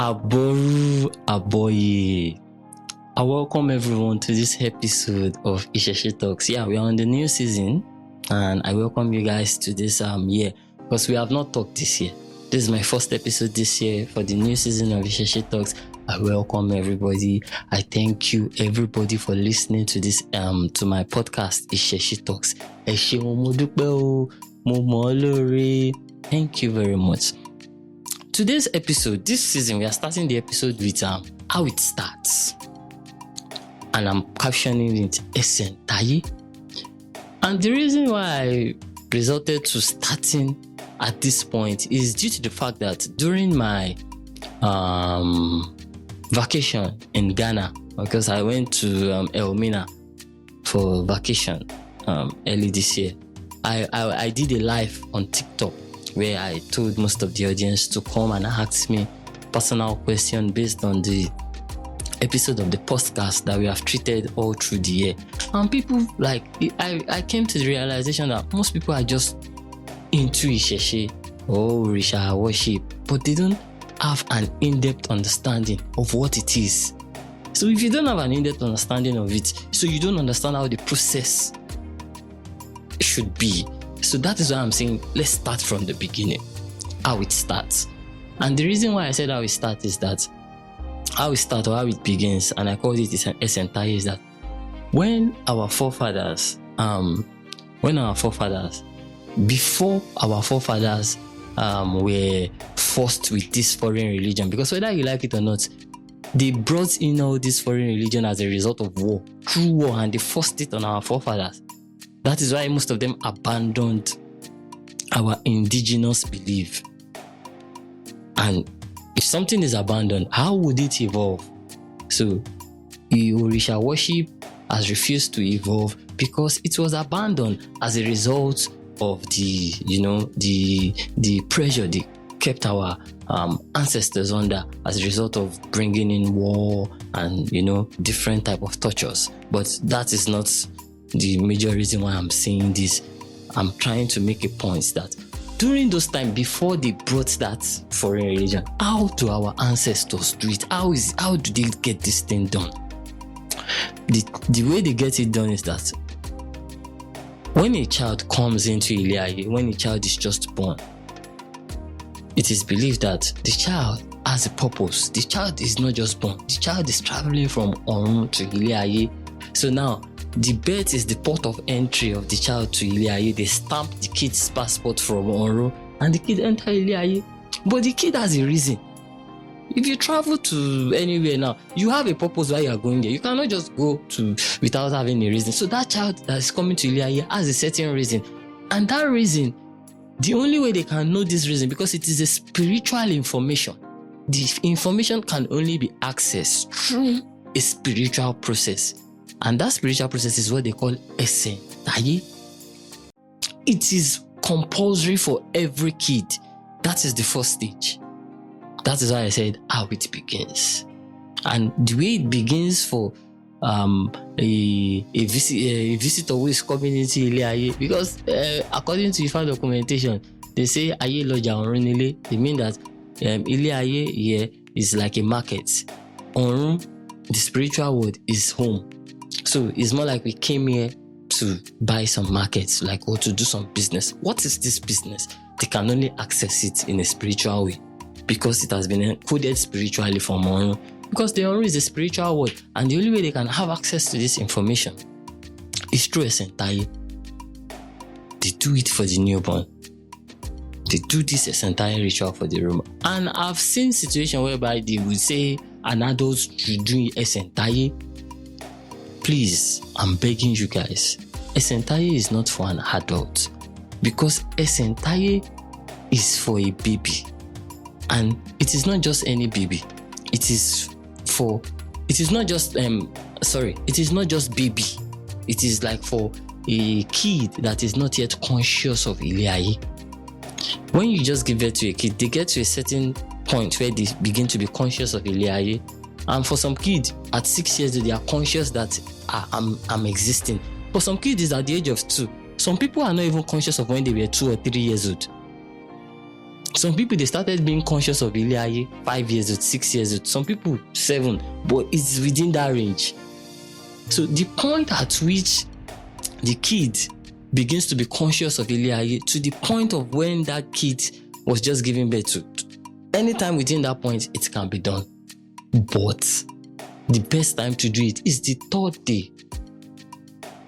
Aboru Aboye. I welcome everyone to this episode of Isese Talks. Yeah, we are on the new season, and I welcome you guys to this year because we have not talked this year. This is my first episode this year for the new season of Isese Talks. I welcome everybody. I thank you everybody for listening to this to my podcast Isese Talks. Thank you very much. Today's episode, this season, we are starting the episode with how it starts. And I'm captioning it Esentaye. And the reason why I resorted to starting at this point is due to the fact that during my vacation in Ghana, because I went to Elmina for vacation early this year, I did a live on TikTok where I told most of the audience to come and ask me personal questions based on the episode of the podcast that we have treated all through the year. And people I came to the realization that most people are just into Isese or Orisha worship, but they don't have an in-depth understanding of what it is. So if you don't have an in-depth understanding of it, so you don't understand how the process should be. So that is why I'm saying let's start from the beginning, how it starts. And the reason why I said how it starts is that how it starts or how it begins, and I call it Esentaye, is that when our forefathers, before our forefathers were forced with this foreign religion, because whether you like it or not, they brought in all this foreign religion as a result of war, through war, and they forced it on our forefathers. That is why most of them abandoned our indigenous belief. And if something is abandoned, how would it evolve? So, Orisha worship has refused to evolve because it was abandoned as a result of the pressure they kept our ancestors under as a result of bringing in war and different type of tortures. But that is not the major reason why I'm saying this. I'm trying to make a point that during those times before they brought that foreign religion, how do our ancestors do it? How do they get this thing done? The way they get it done is that when a child comes into Iliaye, when a child is just born, it is believed that the child has a purpose. The child is not just born. The child is traveling from Orun to Iliaye. So now, the birth is the port of entry of the child to Iliaye. They stamp the kid's passport from Orun and the kid enter Iliaye. But the kid has a reason. If you travel to anywhere now, you have a purpose why you are going there. You cannot just go to without having a reason. So that child that is coming to Iliaye has a certain reason. And that reason, the only way they can know this reason, because it is a spiritual information. The information can only be accessed through a spiritual process. And that spiritual process is what they call Esentaye. It is compulsory for every kid. That is the first stage. That is why I said how it begins. And the way it begins for a visitor who is coming into Iliaye, because according to Ifa documentation, they say Aye Loja Orunile. They mean that Iliaye here is like a market. Orun, the spiritual word, is home. So it's more like we came here to buy some markets, or to do some business. What is this business? They can only access it in a spiritual way because it has been encoded spiritually from Orun. Because the Orun is a spiritual word, and the only way they can have access to this information is through Esentaye. They do it for the newborn. They do this Esentaye ritual for the room. And I've seen situations whereby they would say an adult should do Esentaye. Please, I'm begging you guys, Esentaye is not for an adult, because Esentaye is for a baby. And it is not just any baby. It is not just baby. It is like for a kid that is not yet conscious of Iliaye. When you just give birth to a kid, they get to a certain point where they begin to be conscious of Iliaye. And for some kids, at 6 years, they are conscious that I'm existing. For some kids, it's at the age of 2. Some people are not even conscious of when they were 2 or 3 years old. Some people, they started being conscious of Ile 5 years old, 6 years old. Some people 7, but it's within that range. So the point at which the kid begins to be conscious of Ile to the point of when that kid was just giving birth to, anytime within that point, it can be done. But the best time to do it is the 3rd day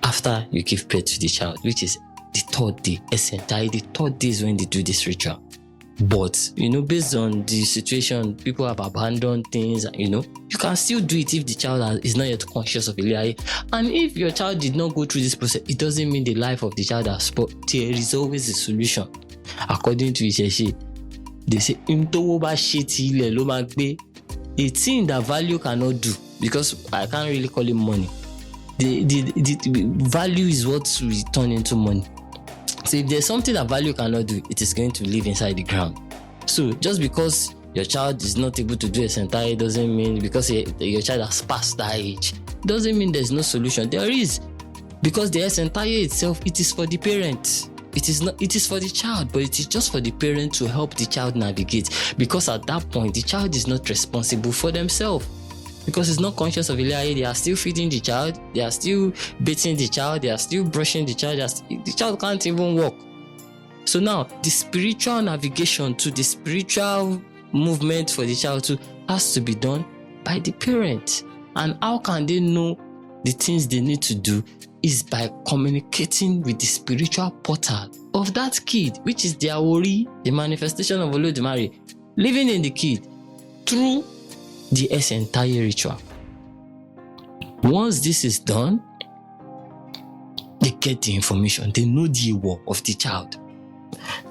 after you give birth to the child, which is the 3rd day. Esentaye, the 3rd day is when they do this ritual. But, based on the situation, people have abandoned things, you can still do it if the child is not yet conscious of Ile. And if your child did not go through this process, it doesn't mean the life of the child has spoiled. There is always a solution. According to Isese, they say, a thing that value cannot do, because I can't really call it money. The value is what we turn into money. So if there's something that value cannot do, it is going to live inside the ground. So just because your child is not able to do Esentaye doesn't mean, because your child has passed that age, doesn't mean there's no solution. There is, because the Esentaye itself, it is for the parent. It is for the child, but it is just for the parent to help the child navigate, because at that point the child is not responsible for themselves, because it's not conscious of Ile. They are still feeding the child, they are still bathing the child, they are still brushing the child. The child can't even walk. So now the spiritual navigation to the spiritual movement for the child too has to be done by the parent. And how can they know the things they need to do? Is by communicating with the spiritual portal of that kid, which is their ori, the manifestation of Olodumare, living in the kid through the Esentaye ritual. Once this is done, they get the information, they know the war of the child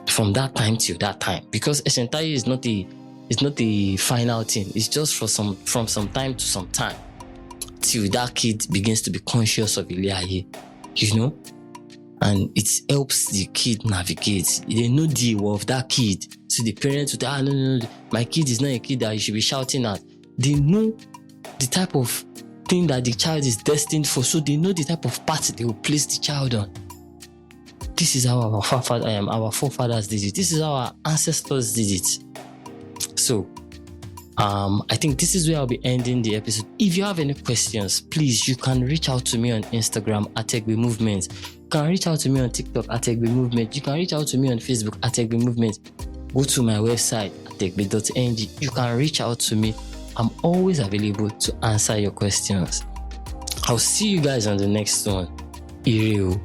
from that time till that time, because Esentaye is not the final thing. It's just from some time to some time, till that kid begins to be conscious of Ile, and it helps the kid navigate. They know the war of that kid. So the parents would say, no, my kid is not a kid that you should be shouting at. They know the type of thing that the child is destined for, so they know the type of path they will place the child on. This is how our forefathers did it. This is how our ancestors did it. So I think this is where I'll be ending the episode. If you have any questions, please, you can reach out to me on Instagram at Egbe Movement. You can reach out to me on TikTok at Egbe Movement. You can reach out to me on Facebook at Egbe Movement. Go to my website at egbe.ng. You can reach out to me. I'm always available to answer your questions. I'll see you guys on the next one. Ireo.